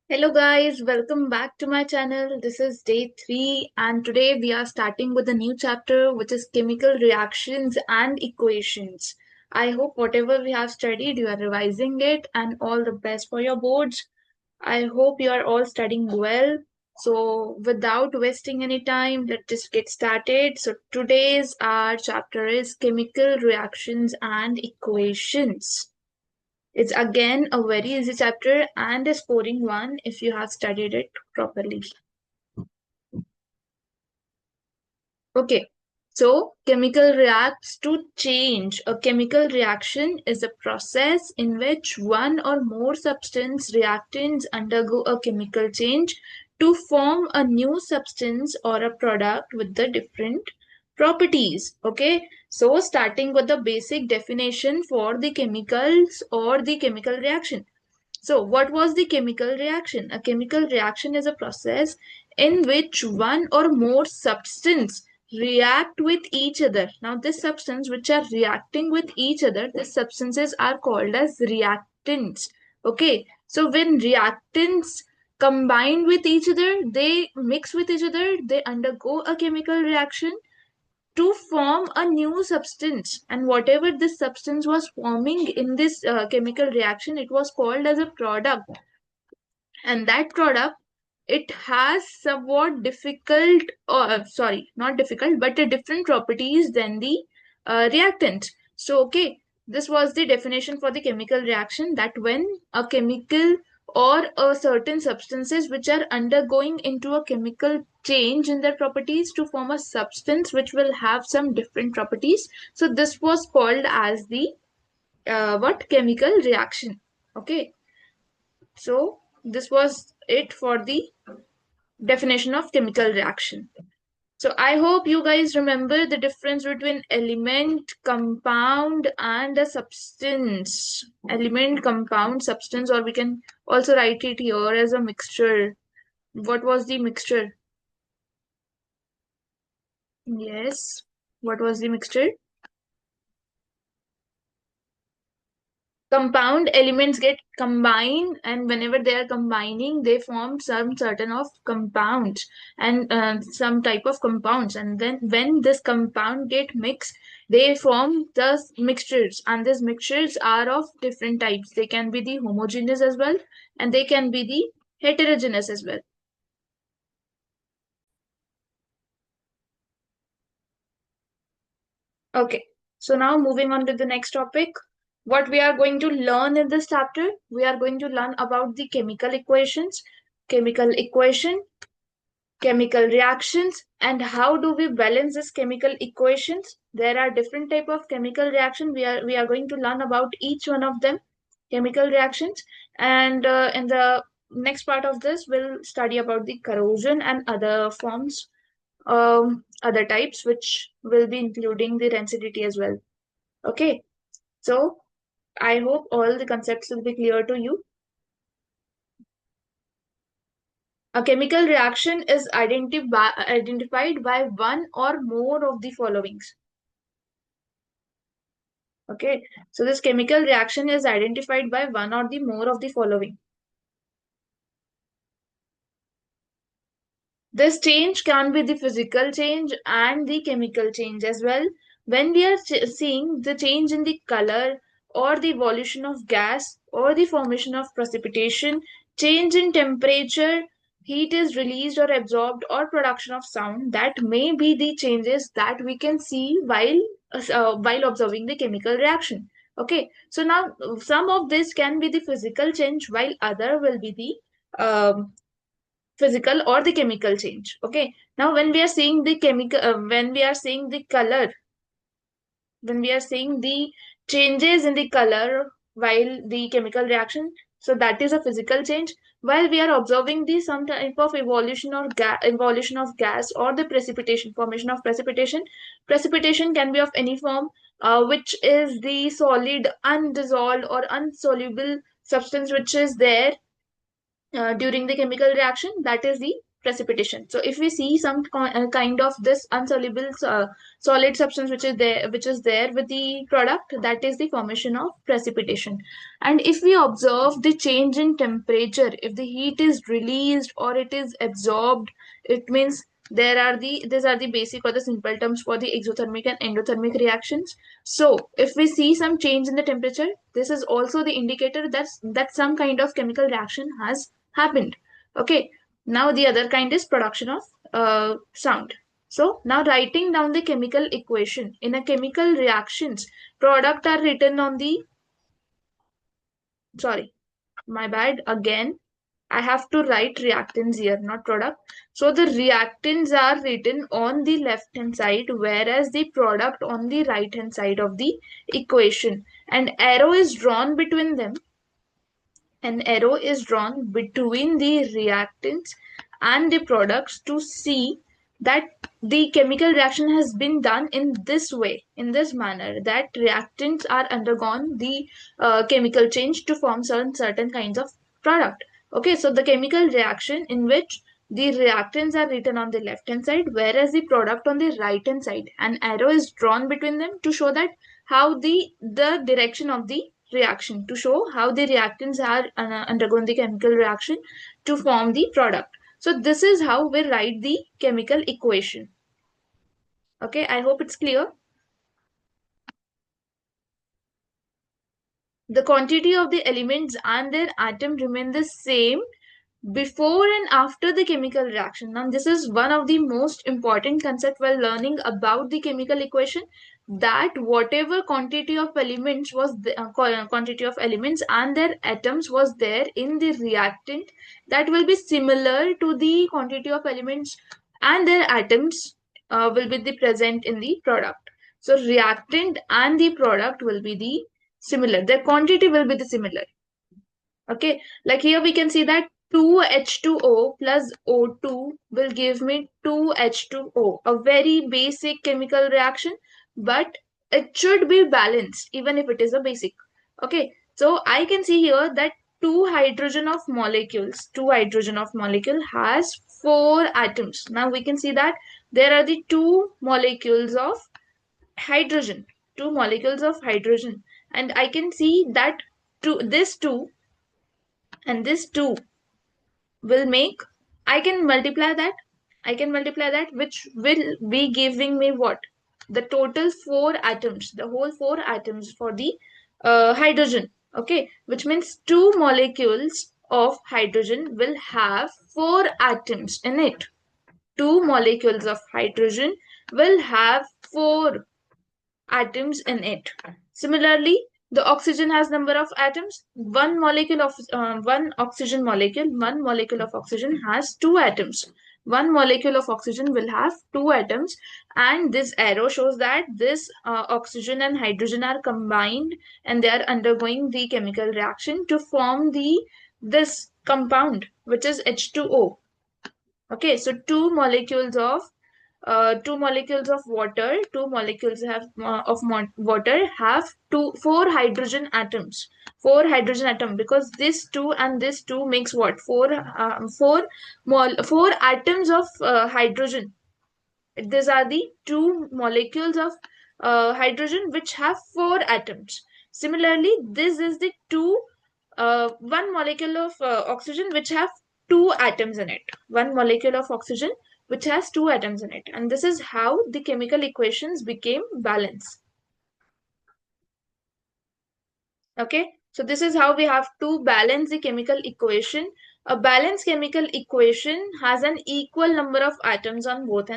Hello guys, welcome back to my channel. This is day 3 and today we are starting with a new chapter which is chemical reactions and equations. I hope whatever we have studied you are revising it and all the best for your boards. I hope you are all studying well. So without wasting any time, let's just get started. So today's our chapter is chemical reactions and equations. It's again a very easy chapter and a scoring one if you have studied it properly. Okay, so chemical reacts to change. A chemical reaction is a process in which one or more substance reactants undergo a chemical change to form a new substance or a product with the different properties. Okay, so starting with the basic definition for the chemicals or the chemical reaction. So, what was the chemical reaction? A chemical reaction is a process in which one or more substance react with each other. Now, this substance which are reacting with each other, these substances are called as reactants. Okay, so when reactants combine with each other, they mix with each other, they undergo a chemical reaction to form a new substance, and whatever this substance was forming in this chemical reaction, it was called as a product. And that product, it has somewhat difficult, or sorry, not difficult, but a different properties than the reactant. So okay, this was the definition for the chemical reaction, that when a chemical or a certain substances which are undergoing into a chemical change in their properties to form a substance which will have some different properties, so this was called as the what chemical reaction. Okay, so this was it for the definition of chemical reaction. So I hope you guys remember the difference between element, compound, and a substance. Element, compound, substance, or we can also write it here as a mixture. What was the mixture? Yes. What was the mixture? Compound elements get combined, and whenever they are combining they form some certain of compounds and some type of compounds, and then when this compound get mixed they form the mixtures, and these mixtures are of different types. They can be the homogeneous as well, and they can be the heterogeneous as well. Okay, so now moving on to the next topic. What we are going to learn in this chapter, we are going to learn about the chemical equations, chemical equation, chemical reactions, and how do we balance this chemical equations. There are different type of chemical reaction. We are going to learn about each one of them, chemical reactions, and in the next part of this, we'll study about the corrosion and other forms, other types, which will be including the density as well. Okay, so I hope all the concepts will be clear to you. A chemical reaction is identified by one or more of the followings. Okay, so this chemical reaction is identified by one or the more of the following. This change can be the physical change and the chemical change as well. When we are seeing the change in the color or the evolution of gas or the formation of precipitation, change in temperature, heat is released or absorbed, or production of sound, that may be the changes that we can see while observing the chemical reaction. Okay, so now some of this can be the physical change while other will be the physical or the chemical change. Okay, now when we are seeing the chemical when we are seeing the color, when we are seeing the changes in the color while the chemical reaction, so that is a physical change. While we are observing the some type of evolution of gas or the precipitation, formation of precipitation, precipitation can be of any form, which is the solid undissolved or unsoluble substance which is there during the chemical reaction, that is the precipitation. So if we see some kind of this insoluble solid substance which is there with the product, that is the formation of precipitation. And if we observe the change in temperature, if the heat is released or it is absorbed, it means these are the basic or the simple terms for the exothermic and endothermic reactions. So if we see some change in the temperature, this is also the indicator that some kind of chemical reaction has happened. Okay. Now the other kind is production of sound. So now writing down the chemical equation. In a chemical reactions, product are written on the, sorry, my bad again. I have to write reactants here, not product. So the reactants are written on the left hand side, whereas the product on the right hand side of the equation. And arrow is drawn between them. An arrow is drawn between the reactants and the products to see that the chemical reaction has been done in this way, in this manner, that reactants are undergone the chemical change to form certain kinds of product. Okay, so the chemical reaction in which the reactants are written on the left hand side, whereas the product on the right hand side. An arrow is drawn between them to show that how the direction of the reaction, to show how the reactants are undergone the chemical reaction to form the product. So this is how we write the chemical equation. Okay, I hope it's clear. The quantity of the elements and their atom remain the same before and after the chemical reaction. Now, this is one of the most important concept while learning about the chemical equation, that whatever quantity of elements quantity of elements and their atoms was there in the reactant, that will be similar to the quantity of elements and their atoms will be the present in the product. So reactant and the product will be the similar. Their quantity will be the similar. Okay, like here we can see that 2H2O plus O2 will give me 2H2O, a very basic chemical reaction, but it should be balanced even if it is a basic. Okay, so I can see here that two hydrogen of molecule has four atoms. Now we can see that there are the two molecules of hydrogen, and I can see that this two and this 2 will make, I can multiply that, which will be giving me what? The total 4 atoms, the whole 4 atoms for the hydrogen. Okay, which means 2 molecules of hydrogen will have 4 atoms in it. 2 molecules of hydrogen will have 4 atoms in it. Similarly, the oxygen has number of atoms. One molecule of one molecule of oxygen has 2 atoms. One molecule of oxygen will have 2 atoms, and this arrow shows that this oxygen and hydrogen are combined and they are undergoing the chemical reaction to form this compound, which is H2O. Okay, so two molecules of water, water have four hydrogen atoms. Four hydrogen atom, because this two and this two makes what? Four atoms of hydrogen. These are the two molecules of hydrogen which have 4 atoms. Similarly, this is the one molecule of oxygen which have 2 atoms in it. One molecule of oxygen which has 2 atoms in it. And this is how the chemical equations became balanced. Okay, so this is how we have to balance the chemical equation. A balanced chemical equation has an equal number of atoms on both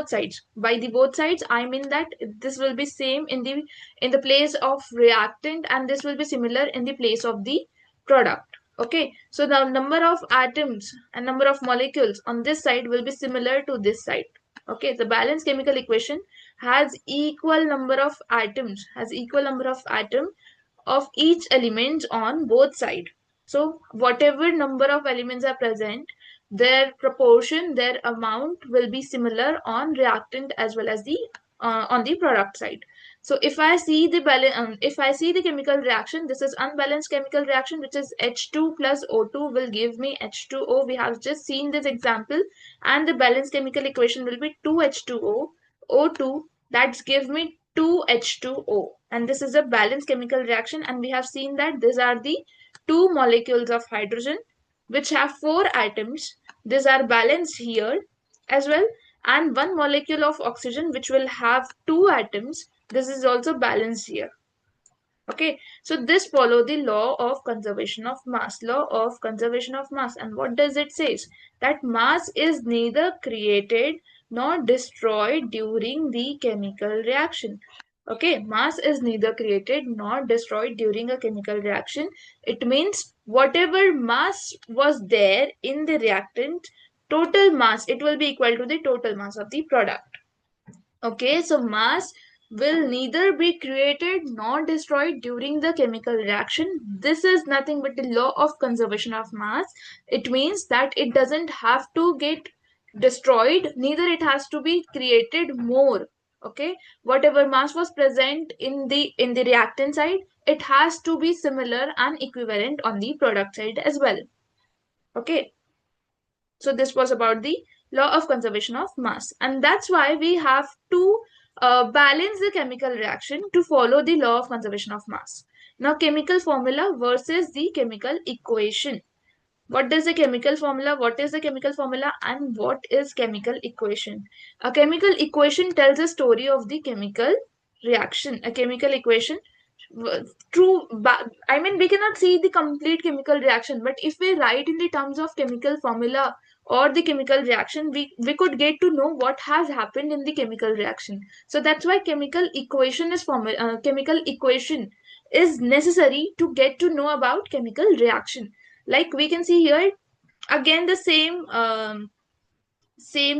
sides. By the both sides, I mean that this will be same in the place of reactant, and this will be similar in the place of the product. Okay, so the number of atoms and number of molecules on this side will be similar to this side. Okay, the balanced chemical equation has equal number of atoms, of each element on both sides. So whatever number of elements are present, their proportion, their amount will be similar on reactant as well as the on the product side. So if I see the chemical reaction, this is unbalanced chemical reaction, which is H2 plus O2 will give me H2O. We have just seen this example, and the balanced chemical equation will be 2H2O, O2, that's give me 2H2O. And this is a balanced chemical reaction, and we have seen that these are the two molecules of hydrogen which have four atoms. These are balanced here as well, and one molecule of oxygen which will have two atoms, this is also balanced here. Okay, so this follow the law of conservation of mass. Law of conservation of mass. And what does it say? That mass is neither created nor destroyed during the chemical reaction. Okay, mass is neither created nor destroyed during a chemical reaction. It means whatever mass was there in the reactant, total mass, it will be equal to the total mass of the product. Okay, so mass will neither be created nor destroyed during the chemical reaction. This is nothing but the law of conservation of mass. It means that it doesn't have to get destroyed, neither it has to be created more. Okay, whatever mass was present in the reactant side, it has to be similar and equivalent on the product side as well. Okay, so this was about the law of conservation of mass. And that's why we have to balance the chemical reaction to follow the law of conservation of mass. Now, chemical formula versus the chemical equation. What does the chemical formula? What is the chemical formula and what is chemical equation? A chemical equation tells a story of the chemical reaction. A chemical equation, true, I mean, we cannot see the complete chemical reaction, but if we write in the terms of chemical formula or the chemical reaction, we could get to know what has happened in the chemical reaction. So that's why chemical equation is necessary to get to know about chemical reaction. Like we can see here again the same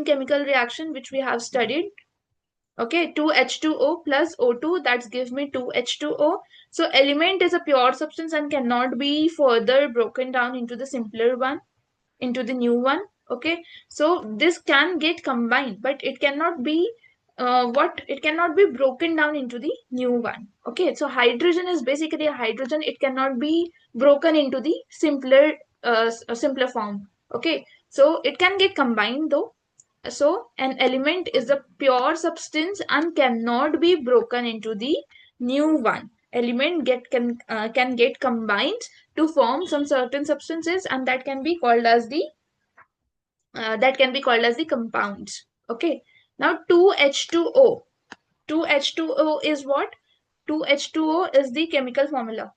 chemical reaction which we have studied. Okay, 2H2O plus O2, that's give me 2H2O. So element is a pure substance and cannot be further broken down into the simpler one, into the new one. Okay, so this can get combined, but it cannot be it cannot be broken down into the new one. Okay, so hydrogen is basically a hydrogen. It cannot be broken into the simpler form. Okay, so it can get combined though. So an element is a pure substance and cannot be broken into the new one. Element can get combined to form some certain substances, and that can be called as the compounds. Okay. Now 2H2O. 2H2O is what? 2H2O is the chemical formula.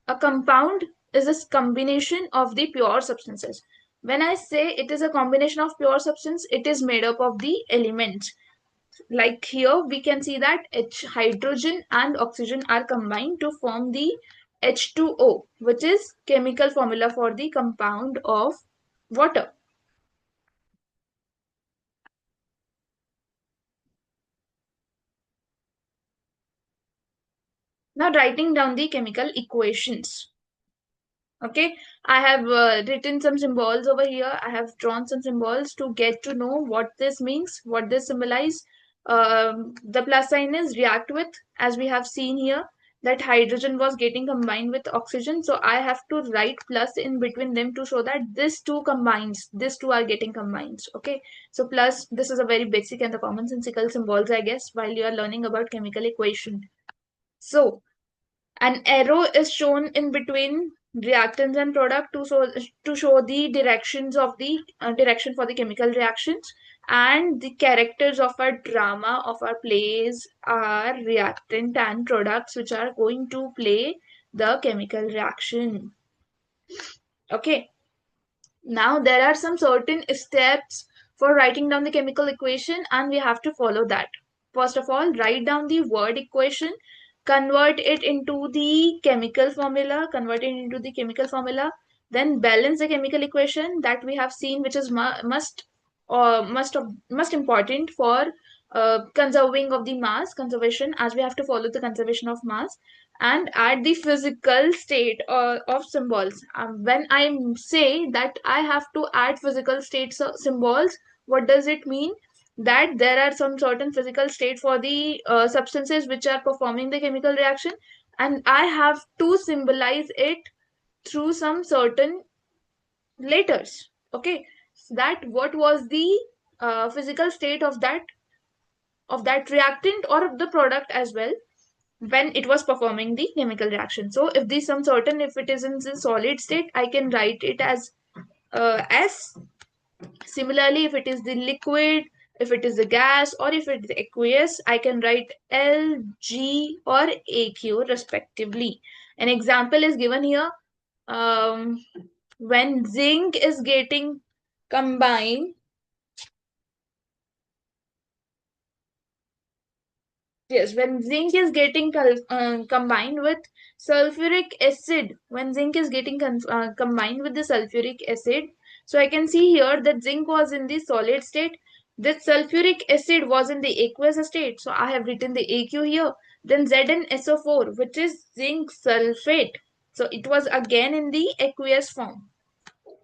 A compound is a combination of the pure substances. When I say it is a combination of pure substance, it is made up of the elements. Like here, we can see that hydrogen and oxygen are combined to form the H2O, which is chemical formula for the compound of water. Now writing down the chemical equations. Okay, I have written some symbols over here. I have drawn some symbols to get to know what this means, what this symbolize. The plus sign is react with, as we have seen here, that hydrogen was getting combined with oxygen. So I have to write plus in between them to show that these two combines, these two are getting combined. Okay, so plus, this is a very basic and the commonsensical symbols, I guess, while you are learning about chemical equation. So an arrow is shown in between reactants and product to show the directions of the direction for the chemical reactions, and the characters of our drama of our plays are reactant and products which are going to play the chemical reaction. Okay, now there are some certain steps for writing down the chemical equation, and we have to follow that. First of all, write down the word equation, convert it into the chemical formula, then balance the chemical equation that we have seen, which is must important for conserving of the mass conservation, as we have to follow the conservation of mass, and add the physical state of symbols. When I say that I have to add physical states of symbols, what does it mean? that there are some certain physical state for the substances which are performing the chemical reaction, and I have to symbolize it through some certain letters. Okay, so that what was the physical state of that reactant or of the product as well when it was performing the chemical reaction. So if this some certain, if it is in the solid state, I can write it as S. Similarly, if it is the liquid, if it is the gas, or if it is aqueous, I can write L, G, or AQ respectively. An example is given here. Um, when zinc is getting combined, yes, when zinc is getting combined with sulfuric acid, when zinc is getting combined with the sulfuric acid, so I can see here that zinc was in the solid state, that sulfuric acid was in the aqueous state. So I have written the AQ here. Then ZnSO4, which is zinc sulfate. So it was again in the aqueous form.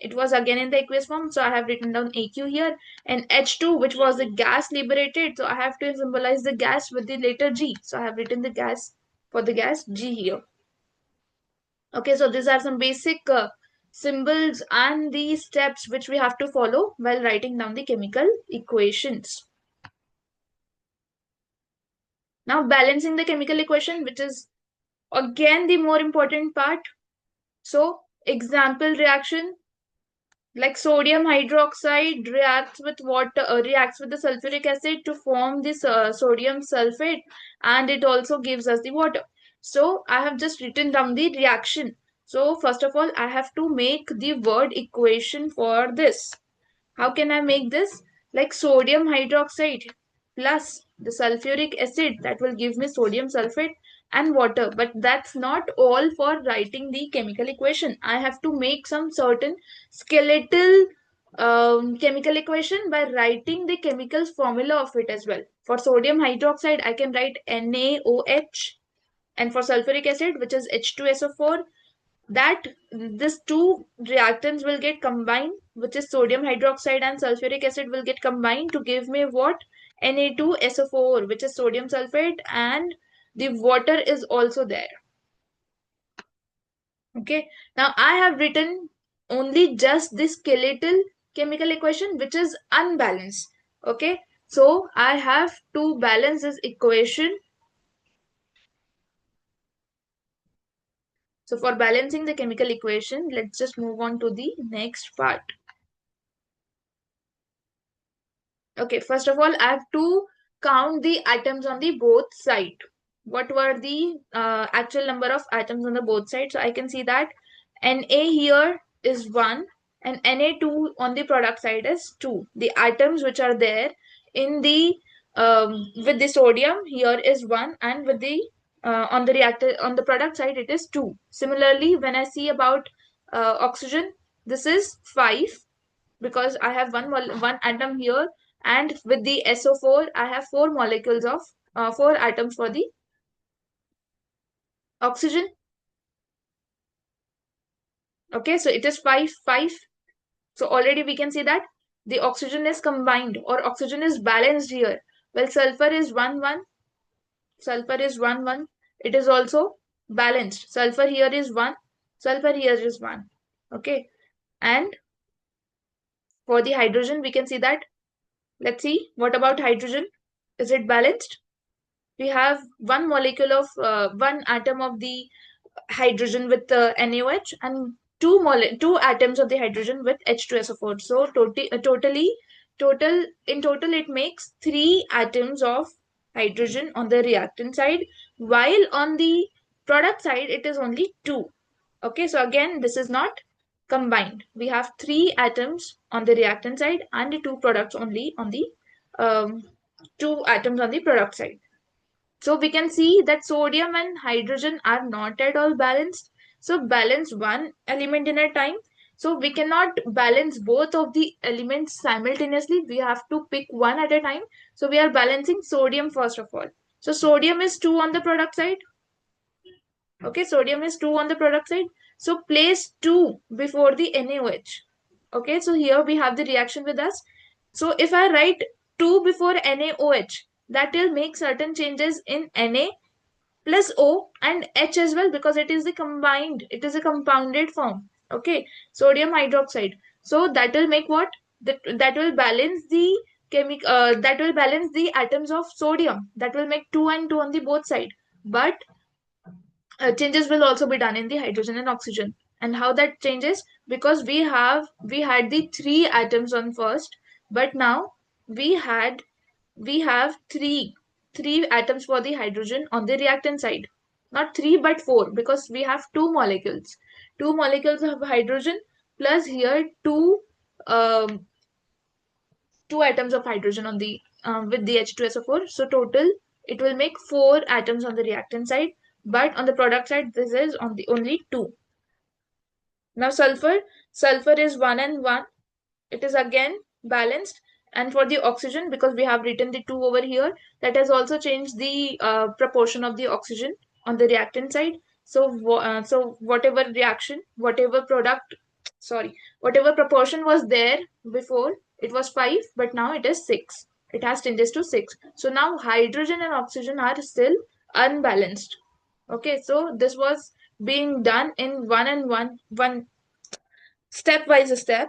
It was again in the aqueous form, so I have written down AQ here. And H2, which was the gas liberated, so I have to symbolize the gas with the letter G. So I have written the gas for the gas G here. Okay, so these are some basic symbols and the steps which we have to follow while writing down the chemical equations. Now balancing the chemical equation, which is again the more important part. So example reaction, like sodium hydroxide reacts with water, reacts with the sulfuric acid to form this sodium sulfate, and it also gives us the water. So I have just written down the reaction. So first of all, I have to make the word equation for this. How can I make this? Like sodium hydroxide plus the sulfuric acid, that will give me sodium sulfate and water. But that's not all for writing the chemical equation. I have to make some certain skeletal chemical equation by writing the chemical formula of it as well. For sodium hydroxide, I can write NaOH, and for sulfuric acid, which is H2SO4, that this two reactants will get combined, which is sodium hydroxide and sulfuric acid will get combined to give me what? Na2SO4, which is sodium sulfate, and the water is also there. Okay, now I have written only just this skeletal chemical equation, which is unbalanced. Okay, so I have to balance this equation. So for balancing the chemical equation, let's just move on to the next part. Okay, first of all, I have to count the atoms on the both side. What were the actual number of atoms on the both sides? So I can see that Na here is 1 and Na2 on the product side is 2. The atoms which are there in the with the sodium here is 1, and with the on the reactor on the product side it is 2. Similarly, when I see about oxygen, this is 5 because I have one atom here, and with the SO4 I have 4 molecules of 4 atoms for the oxygen. Okay, so it is 5 5. So already we can see that the oxygen is combined or oxygen is balanced here. Well, sulfur is 1 1, sulfur is 1 1. It is also balanced. Sulfur here is 1, sulfur here is 1. Okay, and for the hydrogen we can see that, let's see, what about hydrogen? Is it balanced? We have one molecule of one atom of the hydrogen with NaOH, and two atoms of the hydrogen with H2SO4. So total it makes 3 atoms of hydrogen on the reactant side, while on the product side it is only 2. Okay, so again this is not combined. We have 3 atoms on the reactant side and the 2 products only on the 2 atoms on the product side. So we can see that sodium and hydrogen are not at all balanced. So balance one element in a time. So we cannot balance both of the elements simultaneously. We have to pick one at a time. So we are balancing sodium first of all. So sodium is 2 on the product side. Okay, sodium is 2 on the product side. So place 2 before the NaOH. Okay, so here we have the reaction with us. So if I write 2 before NaOH, that will make certain changes in Na plus O and H as well, because it is a compounded form. Okay, sodium hydroxide. So that will make what? That will balance the that will balance the atoms of sodium. That will make 2 and 2 on the both side. But changes will also be done in the hydrogen and oxygen. And how that changes? Because we had the three atoms on first, but now we had we have three atoms for the hydrogen on the reactant side. Not three but four, because we have two molecules of hydrogen, plus here um, two atoms of hydrogen on the with the H2SO4. So total it will make four atoms on the reactant side, but on the product side this is on the only two. Now sulfur is 1 and 1. It is again balanced. And for the oxygen, because we have written the 2 over here, that has also changed the proportion of the oxygen on the reactant side. So whatever reaction, whatever product, sorry, whatever proportion was there before, it was 5, but now it is 6. It has changes to 6. So now hydrogen and oxygen are still unbalanced. Okay, so this was being done in one stepwise step.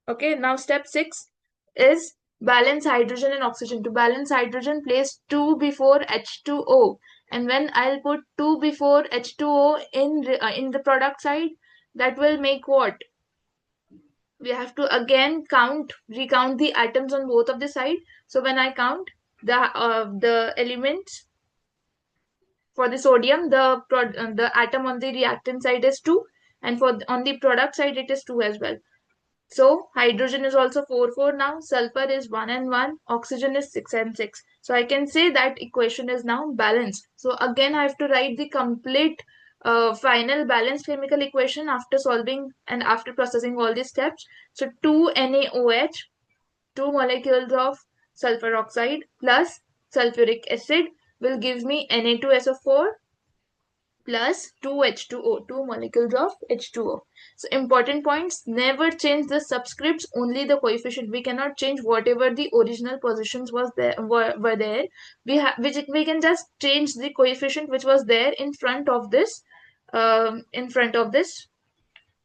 Okay, now step 6 is balance hydrogen and oxygen. To balance hydrogen, place 2 before H2O. And when I'll put 2 before H2O in the product side, that will make what? We have to again recount the atoms on both of the side. So when I count the elements for the sodium, the atom on the reactant side is 2, and on the product side it is 2 as well. So hydrogen is also 4 4 now, sulfur is 1 and 1, oxygen is 6 and 6. So I can say that equation is now balanced. So again I have to write the complete final balanced chemical equation after solving and after processing all these steps. So 2NaOH, 2 molecules of sulfur oxide plus sulfuric acid will give me Na2SO4 plus 2H2O, 2 molecules of H2O. So important points, never change the subscripts, only the coefficient. We cannot change whatever the original positions were there. We can just change the coefficient which was there in front of this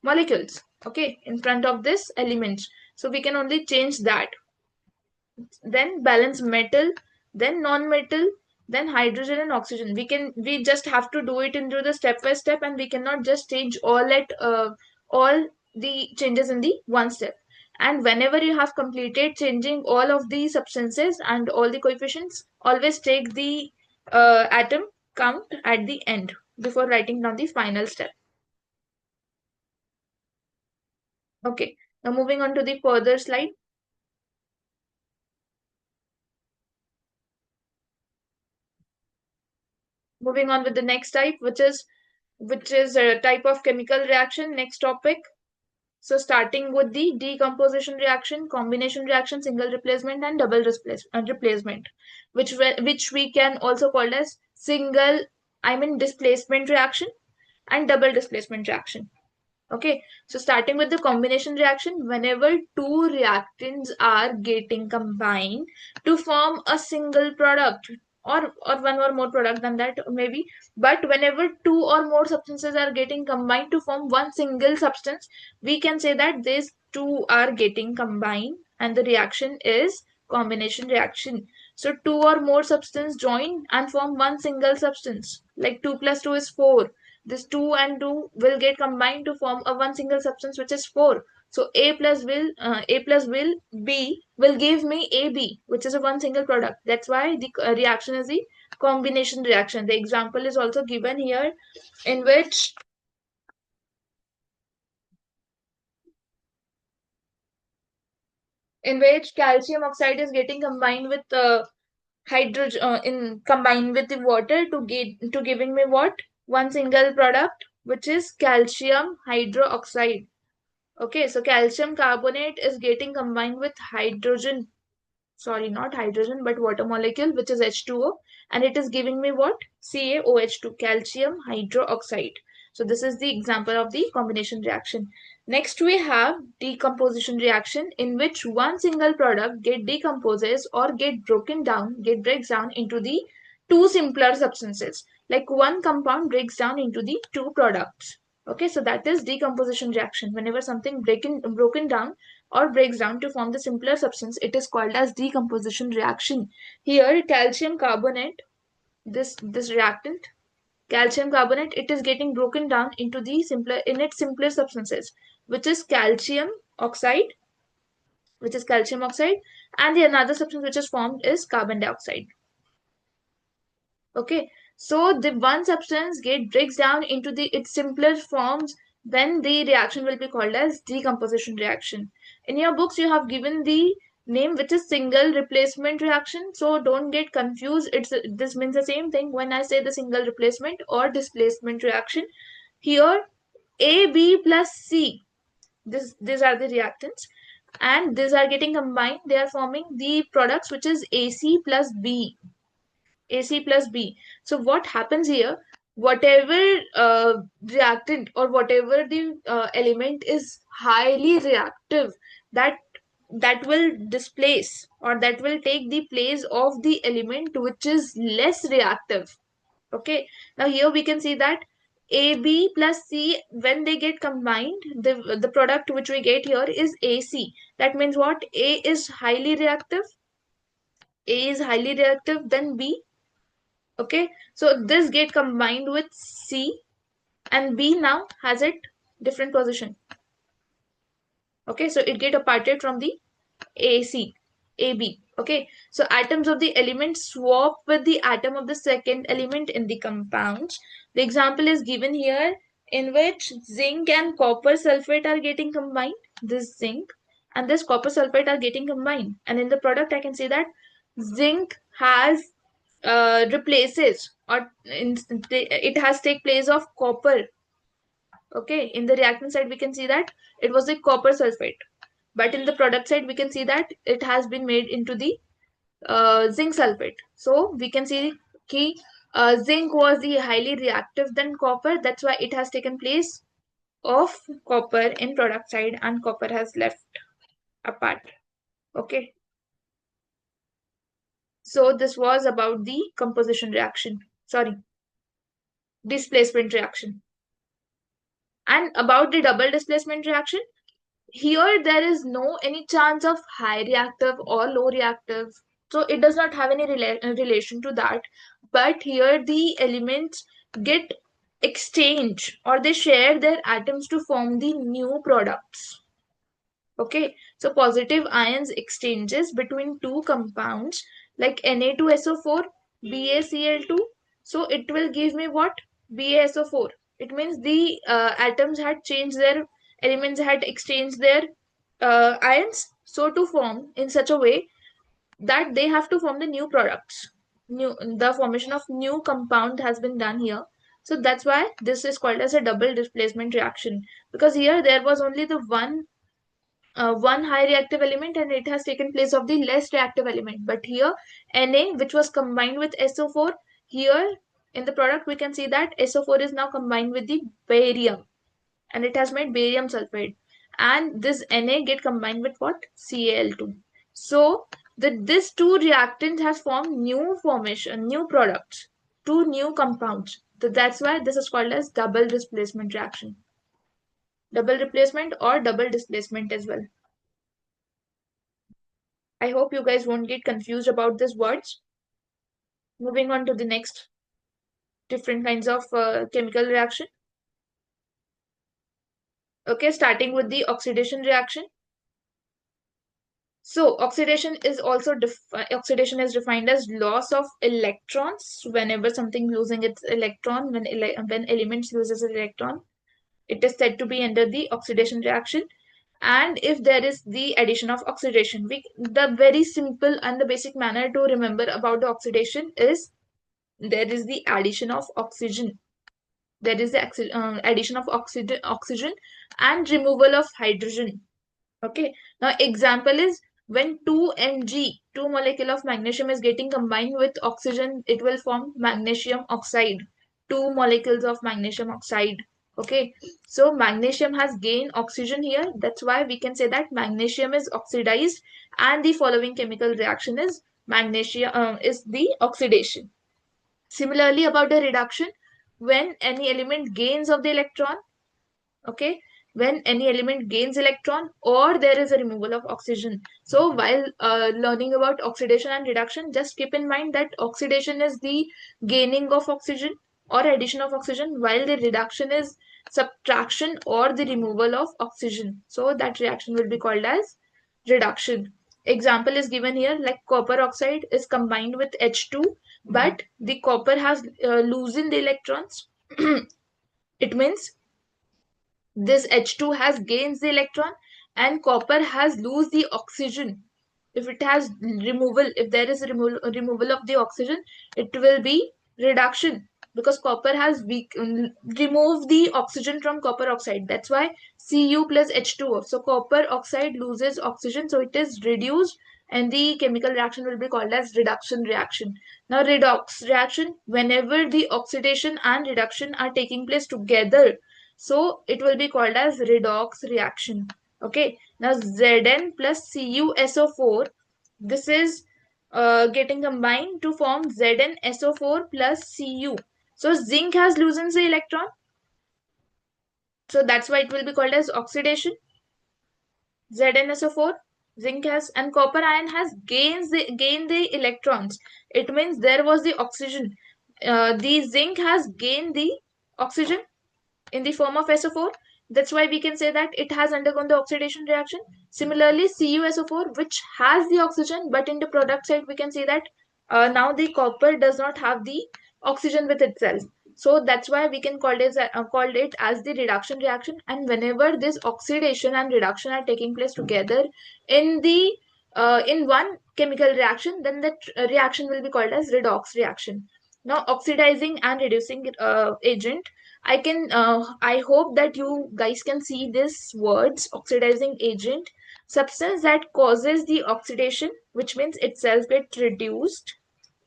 molecules. Okay, in front of this element. So we can only change that. Then balance metal, then non-metal, then hydrogen and oxygen. We just have to do it into the step by step, and we cannot just change all the changes in the one step. And whenever you have completed changing all of the substances and all the coefficients, always take the atom count at the end before writing down the final step. Okay, now moving on to the further slide. Moving on with the next type, which is a type of chemical reaction. Next topic. So starting with the decomposition reaction, combination reaction, single replacement, and double replacement, which we can also call as displacement reaction and double displacement reaction. Okay, so starting with the combination reaction, whenever two reactants are getting combined to form a single product, or one or more product than that maybe, but whenever two or more substances are getting combined to form one single substance, we can say that these two are getting combined and the reaction is combination reaction. So two or more substances join and form one single substance, like 2 plus 2 is 4. This 2 and 2 will get combined to form a one single substance, which is 4. So A plus will B will give me AB, which is a one single product. That's why the reaction is the combination reaction. The example is also given here, in which calcium oxide is getting combined with hydrogen in combined with the water to giving me what? One single product, which is calcium hydroxide. Okay, so calcium carbonate is getting combined with hydrogen, sorry, not hydrogen, but water molecule, which is H2O, and it is giving me what? CaOH2, calcium hydroxide. So this is the example of the combination reaction. Next we have decomposition reaction, in which one single product get decomposes or breaks down into the two simpler substances. Like one compound breaks down into the two products. Okay, so that is decomposition reaction. Whenever something broken down or breaks down to form the simpler substance, it is called as decomposition reaction. Here calcium carbonate, this reactant, calcium carbonate, it is getting broken down into the simpler substances, which is oxide calcium oxide, and the another substance which is formed is carbon dioxide. Okay, so the one substance breaks down into its simpler forms, then the reaction will be called as decomposition reaction. In your books you have given the name which is single replacement reaction, so don't get confused. This means the same thing when I say the single replacement or displacement reaction. Here A, B plus C, these are the reactants, and these are getting combined. They are forming the products which is AC plus B. AC plus B. So what happens here? Whatever reactant or whatever the element is highly reactive, that that will displace or that will take the place of the element which is less reactive. Okay. Now here we can see that AB plus C, when they get combined, the product which we get here is AC. That means what? A is highly reactive. A is highly reactive than B. Okay, so this get combined with C, and B now has it different position. Okay, so it get aparted from the AC, AB. Okay, so atoms of the element swap with the atom of the second element in the compounds. The example is given here, in which zinc and copper sulfate are getting combined. This zinc and this copper sulfate are getting combined, and in the product I can say that zinc has replaces, or it has take place of copper. Okay, in the reactant side we can see that it was the copper sulfate, but in the product side we can see that it has been made into the zinc sulfate. So we can see key zinc was the highly reactive than copper, that's why it has taken place of copper in product side and copper has left apart. Okay, so this was about the composition reaction, sorry, displacement reaction. And about the double displacement reaction, here there is no any chance of high reactive or low reactive. So it does not have any relation to that. But here the elements get exchange or they share their atoms to form the new products. Okay, so positive ions exchanges between two compounds like Na2SO4, BaCl2. So it will give me what? BaSO4. It means the atoms had changed their elements had exchanged their ions so to form in such a way that they have to form the new products. The formation of new compound has been done here. So that's why this is called as a double displacement reaction, because here there was only the one high reactive element and it has taken place of the less reactive element. But here Na, which was combined with SO4, here in the product we can see that SO4 is now combined with the barium and it has made barium sulfide, and this Na get combined with what? Cl2. So this two reactants has formed new products, two new compounds. So that's why this is called as double displacement reaction, double replacement or double displacement as well. I hope you guys won't get confused about these words. Moving on to the next different kinds of chemical reaction. Okay, starting with the oxidation reaction. So oxidation is defined as loss of electrons. Whenever something losing its electron, when elements loses an electron, it is said to be under the oxidation reaction. And if there is the addition of oxidation, the very simple and the basic manner to remember about the oxidation is there is the addition of oxygen. There is the addition of oxygen and removal of hydrogen. Okay. Now example is when 2Mg, 2 molecule of magnesium is getting combined with oxygen, it will form magnesium oxide. 2 molecules of magnesium oxide. Okay, so magnesium has gained oxygen here. That's why we can say that magnesium is oxidized, and the following chemical reaction is magnesium is the oxidation. Similarly, about the reduction, when any element gains of the electron, okay, when any element gains electron or there is a removal of oxygen. So while learning about oxidation and reduction, just keep in mind that oxidation is the gaining of oxygen or addition of oxygen, while the reduction is subtraction or the removal of oxygen. So that reaction will be called as reduction. Example is given here, like copper oxide is combined with H2, but the copper has loosened the electrons. It means this H2 has gains the electron and copper has lose the oxygen. If it has removal, if there is removal of the oxygen, it will be reduction, because copper has removed the oxygen from copper oxide. That's why Cu plus H2O. So copper oxide loses oxygen, so it is reduced, and the chemical reaction will be called as reduction reaction. Now redox reaction, whenever the oxidation and reduction are taking place together, so it will be called as redox reaction. Okay. Now Zn plus CuSO4, this is getting combined to form ZnSO4 plus Cu. So zinc has loosened the electron. So that's why it will be called as oxidation. ZnSO4, zinc has, and copper ion has gained the electrons. It means there was the oxygen. The zinc has gained the oxygen in the form of SO4. That's why we can say that it has undergone the oxidation reaction. Similarly, CuSO4, which has the oxygen, but in the product side, we can say that now the copper does not have the oxygen with itself. So that's why we can call it as the reduction reaction. And whenever this oxidation and reduction are taking place together in the in one chemical reaction, then that reaction will be called as redox reaction. Now, oxidizing and reducing agent, I hope that you guys can see this words, oxidizing agent, substance that causes the oxidation, which means itself get reduced,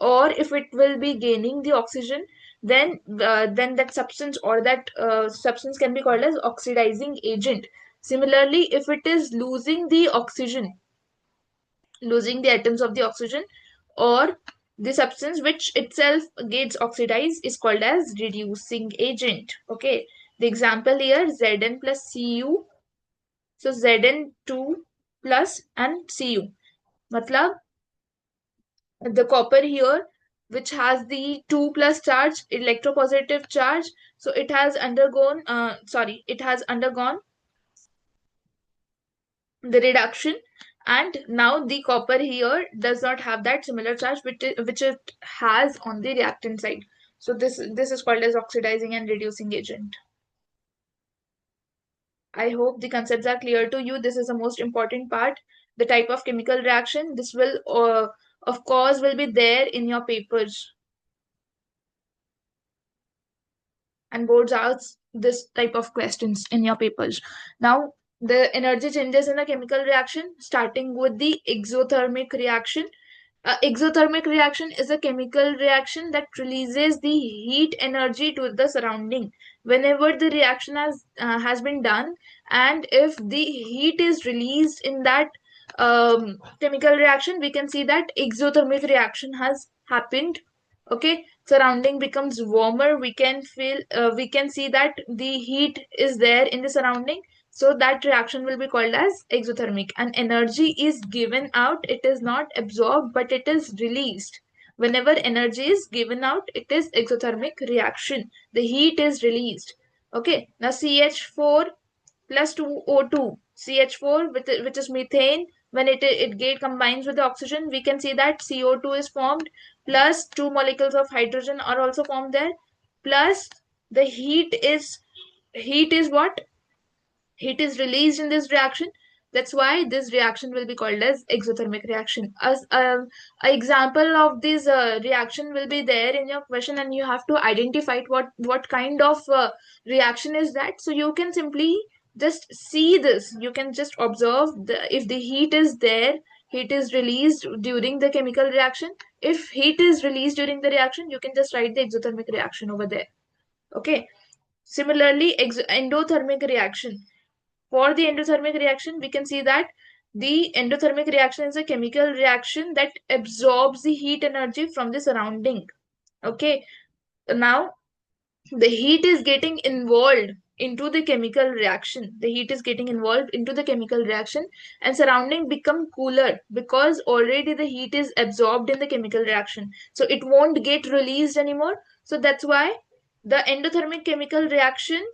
or if it will be gaining the oxygen, then that substance or that substance can be called as oxidizing agent. Similarly, if it is losing the atoms of the oxygen, or the substance which itself gets oxidized, is called as reducing agent. Okay, the example here, Zn plus Cu. So Zn2 plus and Cu, matlab the copper here, which has the 2 plus charge, electropositive charge, so it has undergone the reduction, and now the copper here does not have that similar charge which it has on the reactant side. So this is called as oxidizing and reducing agent. I hope the concepts are clear to you. This is the most important part, the type of chemical reaction. This will of course will be there in your papers, and boards ask this type of questions in your papers. Now, the energy changes in a chemical reaction, starting with the exothermic reaction. Exothermic reaction is a chemical reaction that releases the heat energy to the surrounding. Whenever the reaction has been done, and if the heat is released in that chemical reaction, we can see that exothermic reaction has happened. Okay, surrounding becomes warmer. We can see that the heat is there in the surrounding, so that reaction will be called as exothermic, and energy is given out. It is not absorbed, but it is released. Whenever energy is given out, it is exothermic reaction. The heat is released. Okay, now CH4 plus 2O2. CH4, which is methane, when it get combines with the oxygen, we can see that CO2 is formed, plus two molecules of hydrogen are also formed there, plus the heat is what? Heat is released in this reaction. That's why this reaction will be called as exothermic reaction. As an example of this reaction will be there in your question, and you have to identify what kind of reaction is that. So you can simply just see this. You can just observe if the heat is there, heat is released during the chemical reaction. If heat is released during the reaction, you can just write the exothermic reaction over there. Okay. Similarly, endothermic reaction. For the endothermic reaction, we can see that the endothermic reaction is a chemical reaction that absorbs the heat energy from the surrounding. Okay, now the heat is getting involved into the chemical reaction. The heat is getting involved into the chemical reaction, and surrounding become cooler because already the heat is absorbed in the chemical reaction, so it won't get released anymore. So that's why the endothermic chemical reaction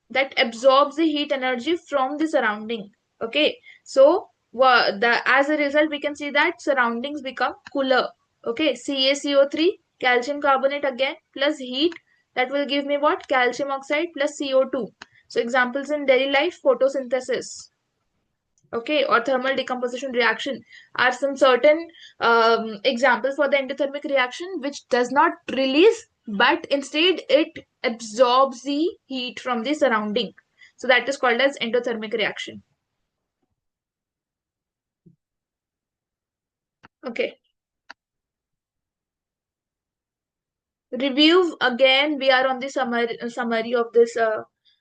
that absorbs the heat energy from the surrounding. Okay, so as a result we can see that surroundings become cooler. Okay, CaCO3, calcium carbonate again, plus heat, that will give me what? Calcium oxide plus CO2. So examples in daily life, photosynthesis, okay, or thermal decomposition reaction are some certain examples for the endothermic reaction, which does not release, but instead it absorbs the heat from the surrounding. So that is called as endothermic reaction. Okay. Review again, we are on the summary of this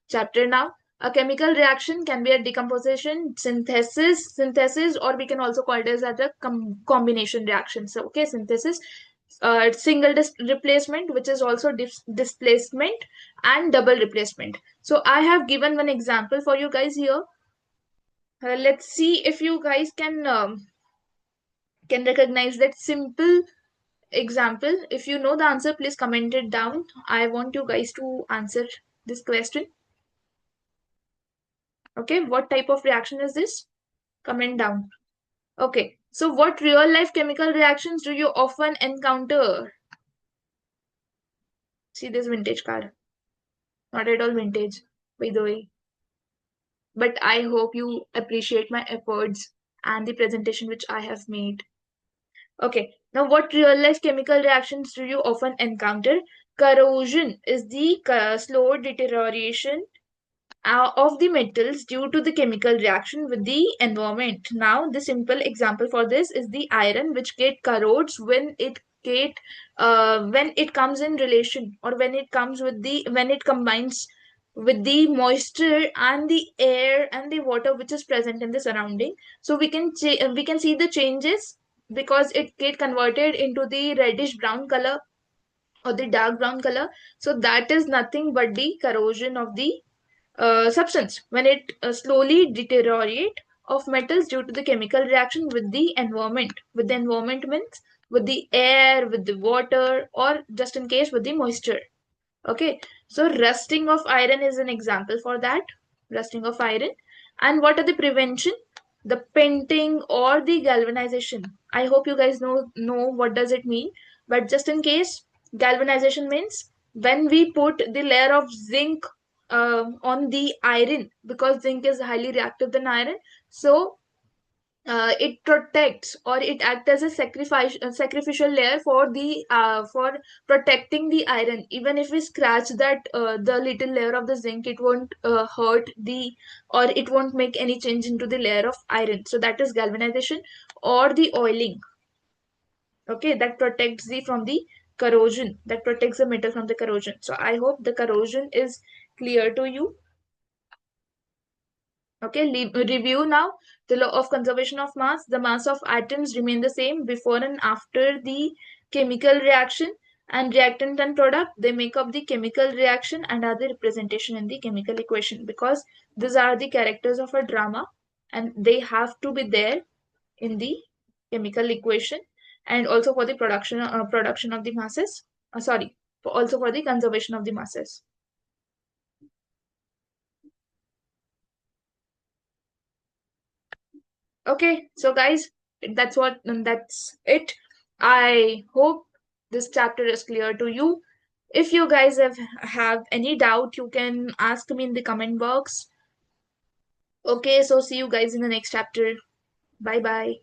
chapter now. A chemical reaction can be a decomposition, synthesis, or we can also call it as a combination reaction. So, okay, synthesis, single replacement, which is also displacement, and double replacement. So, I have given one example for you guys here. Let's see if you guys can recognize that simple example. If you know the answer, please comment it down. I want you guys to answer this question. Okay, what type of reaction is this? Comment down. Okay, so what real life chemical reactions do you often encounter? See this vintage card. Not at all vintage, by the way. But I hope you appreciate my efforts and the presentation which I have made. Okay, now what real life chemical reactions do you often encounter? Corrosion is the slow deterioration of the metals due to the chemical reaction with the environment. Now, the simple example for this is the iron, which get corrodes when it comes in relation, or when it combines with the moisture and the air and the water which is present in the surrounding. So we can see the changes because it get converted into the reddish brown color or the dark brown color. So that is nothing but the corrosion of the substance when it slowly deteriorate of metals due to the chemical reaction with the environment. With the environment means with the air, with the water, or just in case with the moisture. Okay, so rusting of iron is an example for that. Rusting of iron. And what are the prevention? The painting or the galvanization. I hope you guys know what does it mean. But just in case, galvanization means when we put the layer of zinc on the iron, because zinc is highly reactive than iron. So it protects, or it acts as a sacrificial layer for protecting the iron. Even if we scratch that the little layer of the zinc, it won't hurt the, or it won't make any change into the layer of iron. So that is galvanization. Or the oiling, okay, that protects the from the corrosion, that protects the metal from the corrosion. So I hope the corrosion is clear to you. Okay, review now. The law of conservation of mass. The mass of atoms remain the same before and after the chemical reaction, and reactant and product, they make up the chemical reaction and are the representation in the chemical equation, because these are the characters of a drama and they have to be there in the chemical equation, and also for the production of the masses. Sorry, also for the conservation of the masses. Okay, so guys, that's it. I hope this chapter is clear to you. If you guys have any doubt, you can ask me in the comment box. Okay, so see you guys in the next chapter. Bye bye.